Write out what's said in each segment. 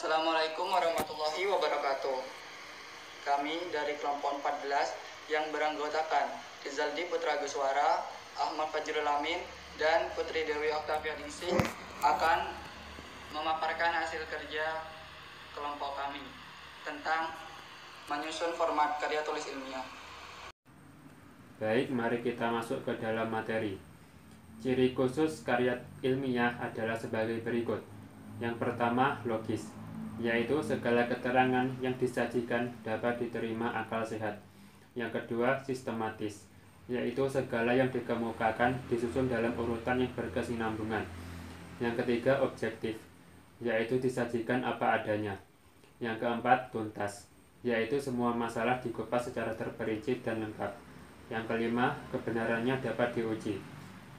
Assalamualaikum warahmatullahi wabarakatuh. Kami dari kelompok 14 yang beranggotakan Rizaldi Putra Guswara, Ahmad Fajrul Amin, dan Putri Dewi Oktavia Ningsih akan memaparkan hasil kerja kelompok kami tentang menyusun format karya tulis ilmiah. Baik, mari kita masuk ke dalam materi. Ciri khusus karya ilmiah adalah sebagai berikut. Yang pertama, logis, yaitu segala keterangan yang disajikan dapat diterima akal sehat. Yang kedua, sistematis, yaitu segala yang dikemukakan disusun dalam urutan yang berkesinambungan. Yang ketiga, objektif, yaitu disajikan apa adanya. Yang keempat, tuntas, yaitu semua masalah dikupas secara terperinci dan lengkap. Yang kelima, kebenarannya dapat diuji.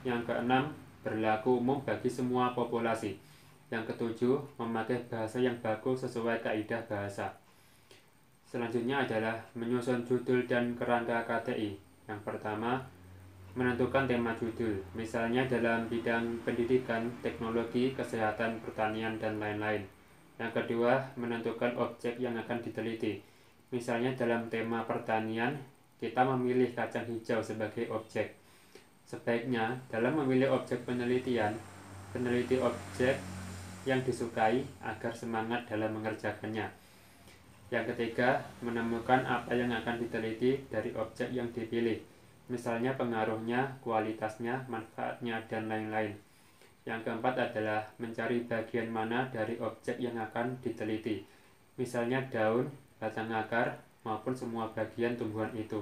Yang keenam, berlaku umum bagi semua populasi. Yang ketujuh, memakai bahasa yang bagus sesuai kaidah bahasa. Selanjutnya adalah menyusun judul dan kerangka KTI. Yang pertama, menentukan tema judul, misalnya dalam bidang pendidikan, teknologi, kesehatan, pertanian, dan lain-lain. Yang kedua, menentukan objek yang akan diteliti. Misalnya dalam tema pertanian, kita memilih kacang hijau sebagai objek. Sebaiknya, dalam memilih objek penelitian, peneliti objek yang disukai agar semangat dalam mengerjakannya. Yang ketiga, menemukan apa yang akan diteliti dari objek yang dipilih, misalnya pengaruhnya, kualitasnya, manfaatnya, dan lain-lain. Yang keempat adalah mencari bagian mana dari objek yang akan diteliti, misalnya daun, batang akar, maupun semua bagian tumbuhan itu.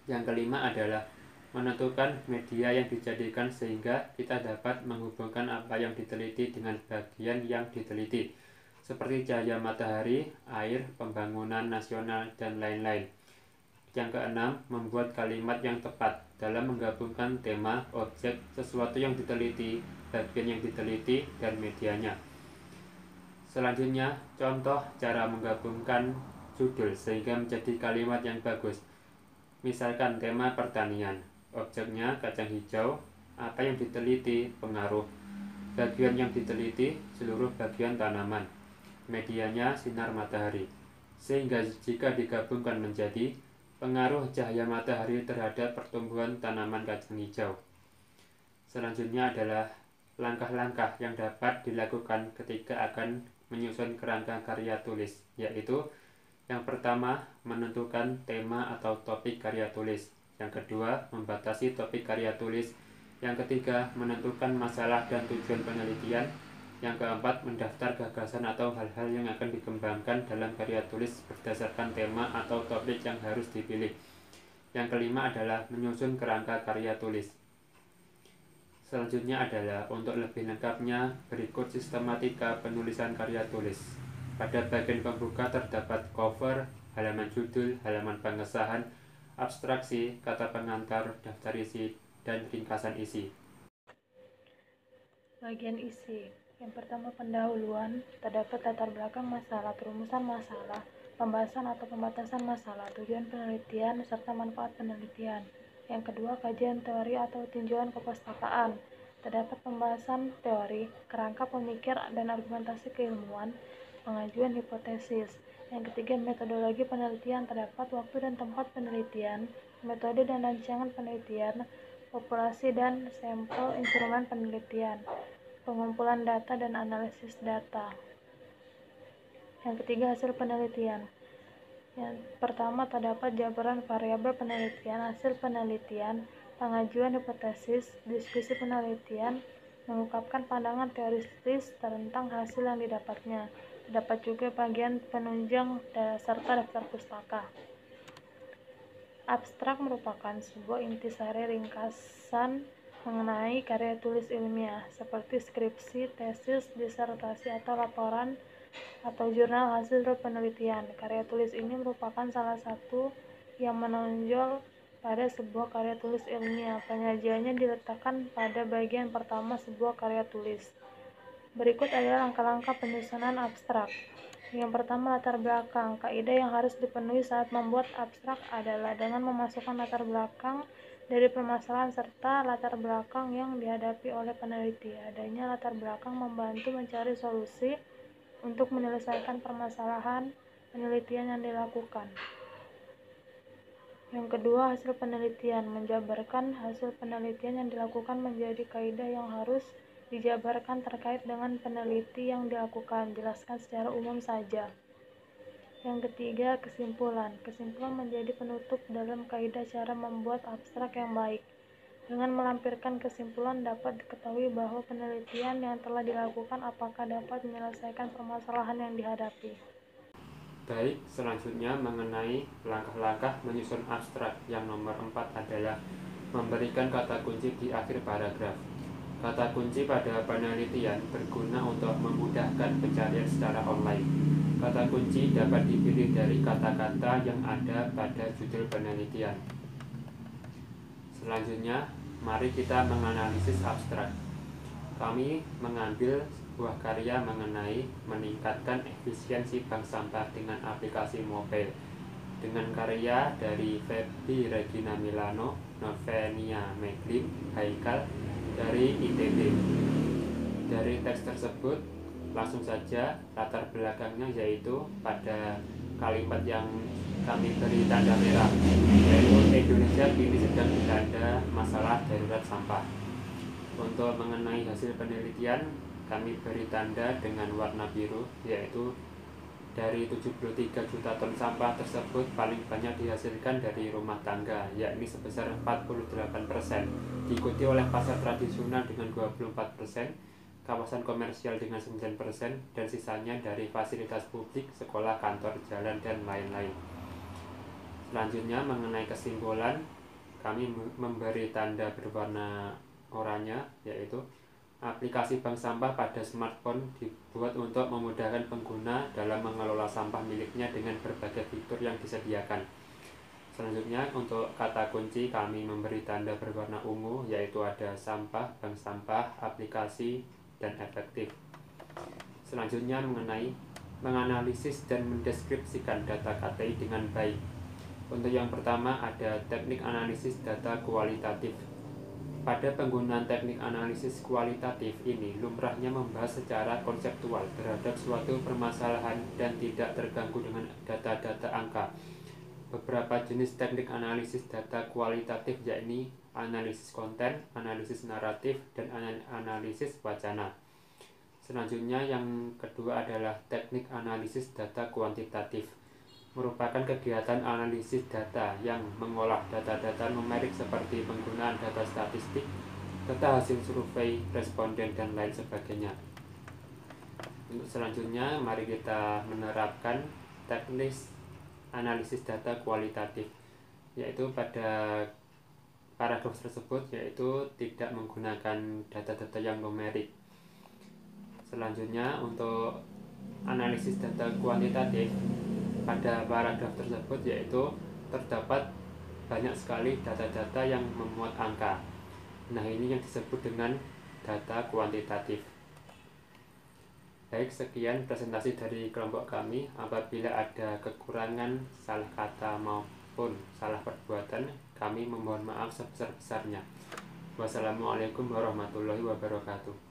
Yang kelima adalah menentukan media yang dijadikan sehingga kita dapat menghubungkan apa yang diteliti dengan bagian yang diteliti, seperti cahaya matahari, air, pembangunan nasional, dan lain-lain. Yang keenam, membuat kalimat yang tepat dalam menggabungkan tema, objek, sesuatu yang diteliti, bagian yang diteliti, dan medianya. Selanjutnya, contoh cara menggabungkan judul sehingga menjadi kalimat yang bagus. Misalkan tema pertanian, objeknya kacang hijau, apa yang diteliti, pengaruh, bagian yang diteliti, seluruh bagian tanaman, medianya sinar matahari. Sehingga jika digabungkan menjadi pengaruh cahaya matahari terhadap pertumbuhan tanaman kacang hijau. Selanjutnya adalah langkah-langkah yang dapat dilakukan ketika akan menyusun kerangka karya tulis, yaitu yang pertama, menentukan tema atau topik karya tulis. Yang kedua, membatasi topik karya tulis. Yang ketiga, menentukan masalah dan tujuan penelitian. Yang keempat, mendaftar gagasan atau hal-hal yang akan dikembangkan dalam karya tulis berdasarkan tema atau topik yang harus dipilih. Yang kelima adalah menyusun kerangka karya tulis. Selanjutnya adalah untuk lebih lengkapnya berikut sistematika penulisan karya tulis. Pada bagian pembuka terdapat cover, halaman judul, halaman pengesahan, abstraksi, kata pengantar, daftar isi, dan ringkasan isi. Bagian isi. Yang pertama, pendahuluan. Terdapat latar belakang masalah, perumusan masalah, pembahasan atau pembatasan masalah, tujuan penelitian, serta manfaat penelitian. Yang kedua, kajian teori atau tinjauan kepustakaan. Terdapat pembahasan teori, kerangka pemikir dan argumentasi keilmuan, pengajuan hipotesis. Yang ketiga, metodologi penelitian. Terdapat waktu dan tempat penelitian, metode dan rancangan penelitian, populasi dan sampel instrumen penelitian, pengumpulan data dan analisis data. Yang ketiga, hasil penelitian. Yang pertama, terdapat jabaran variabel penelitian, hasil penelitian, pengajuan hipotesis, diskusi penelitian, mengungkapkan pandangan teoritis tentang hasil yang didapatnya. Terdapat juga bagian penunjang serta daftar pustaka. Abstrak merupakan sebuah intisari ringkasan mengenai karya tulis ilmiah, seperti skripsi, tesis, disertasi atau laporan atau jurnal hasil penelitian. Karya tulis ini merupakan salah satu yang menonjol pada sebuah karya tulis ilmiah. Penyajiannya diletakkan pada bagian pertama sebuah karya tulis. Berikut adalah langkah-langkah penyusunan abstrak. Yang pertama, latar belakang. Kaidah yang harus dipenuhi saat membuat abstrak adalah dengan memasukkan latar belakang dari permasalahan serta latar belakang yang dihadapi oleh peneliti. Adanya latar belakang membantu mencari solusi untuk menyelesaikan permasalahan penelitian yang dilakukan. Yang kedua, hasil penelitian. Menjabarkan hasil penelitian yang dilakukan menjadi kaidah yang harus dijabarkan terkait dengan peneliti yang dilakukan. Jelaskan secara umum saja. Yang ketiga, kesimpulan. Kesimpulan menjadi penutup dalam kaidah cara membuat abstrak yang baik. Dengan melampirkan kesimpulan dapat diketahui bahwa penelitian yang telah dilakukan apakah dapat menyelesaikan permasalahan yang dihadapi. Baik, selanjutnya mengenai langkah-langkah menyusun abstrak. Yang nomor 4 adalah memberikan kata kunci di akhir paragraf. Kata kunci pada penelitian berguna untuk memudahkan pencarian secara online. Kata kunci dapat dipilih dari kata-kata yang ada pada judul penelitian. Selanjutnya, mari kita menganalisis abstrak. Kami mengambil sebuah karya mengenai meningkatkan efisiensi bank sampah dengan aplikasi mobile dengan karya dari Feby Regina Milano, Novenia Meglim, Haikal dari ITB. Dari teks tersebut langsung saja latar belakangnya yaitu pada kalimat yang kami beri tanda merah, yaitu Indonesia kini sedang dilanda masalah darurat sampah. Untuk mengenai hasil penelitian, kami beri tanda dengan warna biru, yaitu dari 73 juta ton sampah tersebut paling banyak dihasilkan dari rumah tangga, yakni sebesar 48%, diikuti oleh pasar tradisional dengan 24%, kawasan komersial dengan 9%, dan sisanya dari fasilitas publik, sekolah, kantor, jalan, dan lain-lain. Selanjutnya mengenai kesimpulan, kami memberi tanda berwarna oranye, yaitu aplikasi bank sampah pada smartphone dibuat untuk memudahkan pengguna dalam mengelola sampah miliknya dengan berbagai fitur yang disediakan. Selanjutnya untuk kata kunci kami memberi tanda berwarna ungu, yaitu ada sampah, bank sampah, aplikasi, dan efektif. Selanjutnya mengenai menganalisis dan mendeskripsikan data KTI dengan baik. Untuk yang pertama ada teknik analisis data kualitatif. Pada penggunaan teknik analisis kualitatif ini lumrahnya membahas secara konseptual terhadap suatu permasalahan dan tidak terganggu dengan data-data angka. Beberapa jenis teknik analisis data kualitatif yakni analisis konten, analisis naratif, dan analisis wacana. Selanjutnya yang kedua adalah teknik analisis data kuantitatif. Merupakan kegiatan analisis data yang mengolah data-data numerik seperti penggunaan data statistik, data hasil survei, responden, dan lain sebagainya. Untuk selanjutnya mari kita menerapkan teknik analisis data kualitatif, yaitu pada paragraf tersebut yaitu tidak menggunakan data-data yang numerik. Selanjutnya untuk analisis data kuantitatif, pada paragraf tersebut yaitu terdapat banyak sekali data-data yang memuat angka. Nah, ini yang disebut dengan data kuantitatif. Baik, sekian presentasi dari kelompok kami. Apabila ada kekurangan, salah kata maupun salah perbuatan, kami memohon maaf sebesar-besarnya. Wassalamualaikum warahmatullahi wabarakatuh.